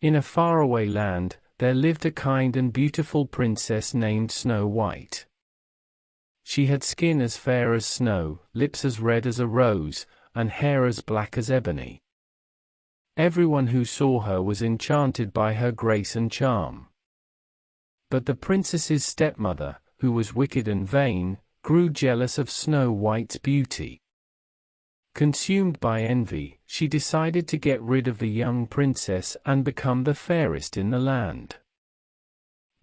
In a faraway land, there lived a kind and beautiful princess named Snow White. She had skin as fair as snow, lips as red as a rose, and hair as black as ebony. Everyone who saw her was enchanted by her grace and charm. But the princess's stepmother, who was wicked and vain, grew jealous of Snow White's beauty. Consumed by envy, she decided to get rid of the young princess and become the fairest in the land.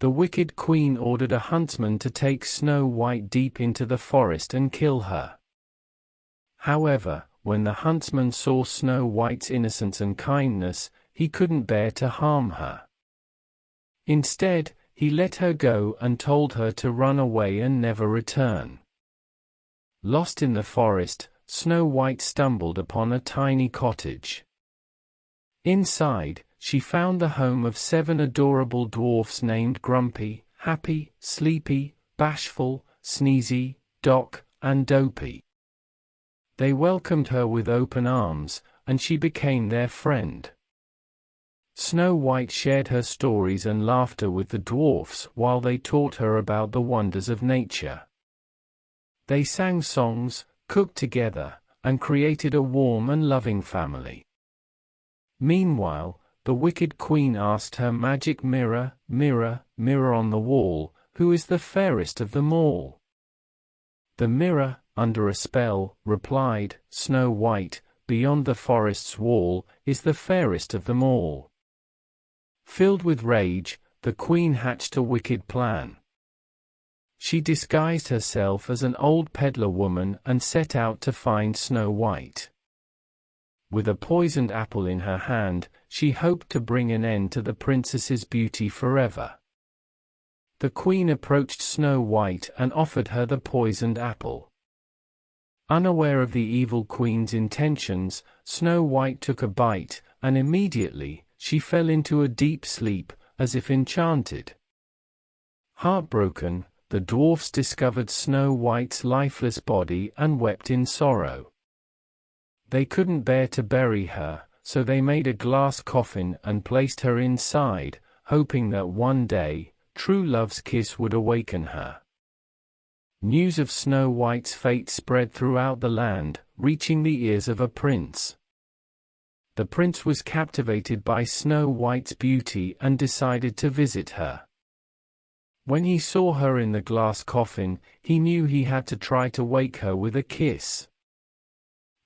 The wicked queen ordered a huntsman to take Snow White deep into the forest and kill her. However, when the huntsman saw Snow White's innocence and kindness, he couldn't bear to harm her. Instead, he let her go and told her to run away and never return. Lost in the forest, Snow White stumbled upon a tiny cottage. Inside, she found the home of 7 adorable dwarfs named Grumpy, Happy, Sleepy, Bashful, Sneezy, Doc, and Dopey. They welcomed her with open arms, and she became their friend. Snow White shared her stories and laughter with the dwarfs while they taught her about the wonders of nature. They sang songs, cooked together, and created a warm and loving family. Meanwhile, the wicked queen asked her magic mirror, "Mirror, mirror on the wall, who is the fairest of them all?" The mirror, under a spell, replied, "Snow White, beyond the forest's wall, is the fairest of them all." Filled with rage, the queen hatched a wicked plan. She disguised herself as an old peddler woman and set out to find Snow White. With a poisoned apple in her hand, she hoped to bring an end to the princess's beauty forever. The queen approached Snow White and offered her the poisoned apple. Unaware of the evil queen's intentions, Snow White took a bite, and immediately, she fell into a deep sleep, as if enchanted. Heartbroken, the dwarfs discovered Snow White's lifeless body and wept in sorrow. They couldn't bear to bury her, so they made a glass coffin and placed her inside, hoping that one day, true love's kiss would awaken her. News of Snow White's fate spread throughout the land, reaching the ears of a prince. The prince was captivated by Snow White's beauty and decided to visit her. When he saw her in the glass coffin, he knew he had to try to wake her with a kiss.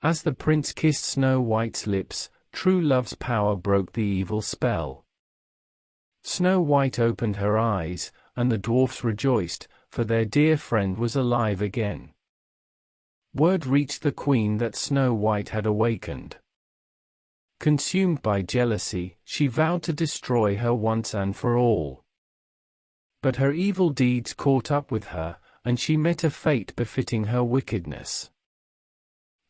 As the prince kissed Snow White's lips, true love's power broke the evil spell. Snow White opened her eyes, and the dwarfs rejoiced, for their dear friend was alive again. Word reached the queen that Snow White had awakened. Consumed by jealousy, she vowed to destroy her once and for all. But her evil deeds caught up with her, and she met a fate befitting her wickedness.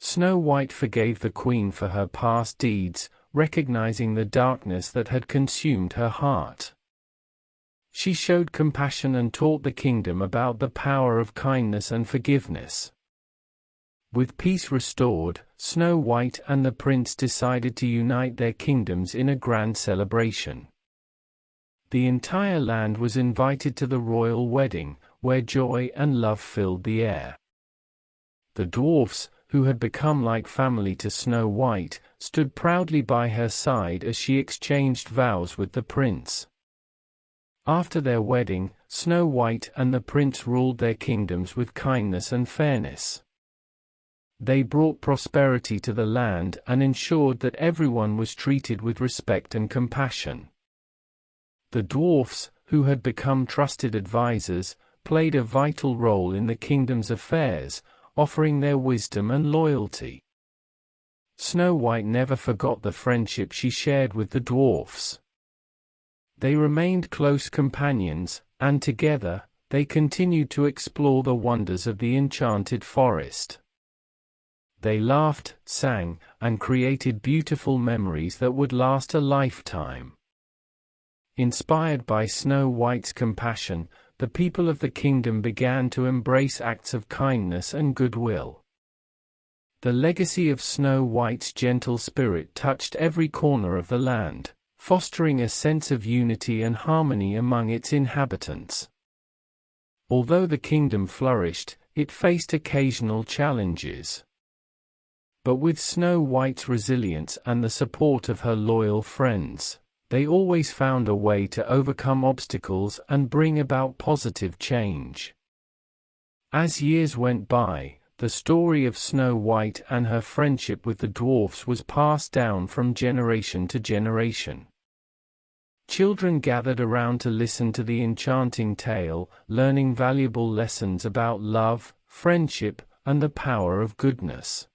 Snow White forgave the queen for her past deeds, recognizing the darkness that had consumed her heart. She showed compassion and taught the kingdom about the power of kindness and forgiveness. With peace restored, Snow White and the prince decided to unite their kingdoms in a grand celebration. The entire land was invited to the royal wedding, where joy and love filled the air. The dwarfs, who had become like family to Snow White, stood proudly by her side as she exchanged vows with the prince. After their wedding, Snow White and the prince ruled their kingdoms with kindness and fairness. They brought prosperity to the land and ensured that everyone was treated with respect and compassion. The dwarfs, who had become trusted advisors, played a vital role in the kingdom's affairs, offering their wisdom and loyalty. Snow White never forgot the friendship she shared with the dwarfs. They remained close companions, and together, they continued to explore the wonders of the enchanted forest. They laughed, sang, and created beautiful memories that would last a lifetime. Inspired by Snow White's compassion, the people of the kingdom began to embrace acts of kindness and goodwill. The legacy of Snow White's gentle spirit touched every corner of the land, fostering a sense of unity and harmony among its inhabitants. Although the kingdom flourished, it faced occasional challenges. But with Snow White's resilience and the support of her loyal friends, they always found a way to overcome obstacles and bring about positive change. As years went by, the story of Snow White and her friendship with the dwarfs was passed down from generation to generation. Children gathered around to listen to the enchanting tale, learning valuable lessons about love, friendship, and the power of goodness.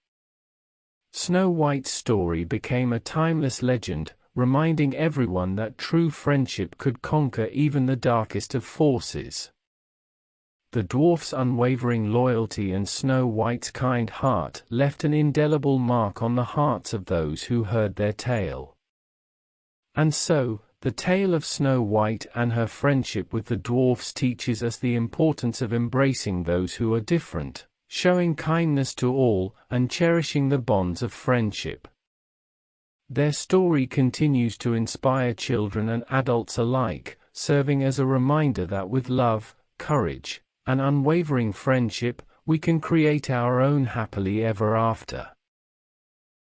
Snow White's story became a timeless legend, reminding everyone that true friendship could conquer even the darkest of forces. The dwarf's unwavering loyalty and Snow White's kind heart left an indelible mark on the hearts of those who heard their tale. And so, the tale of Snow White and her friendship with the dwarfs teaches us the importance of embracing those who are different, showing kindness to all, and cherishing the bonds of friendship. Their story continues to inspire children and adults alike, serving as a reminder that with love, courage, and unwavering friendship, we can create our own happily ever after.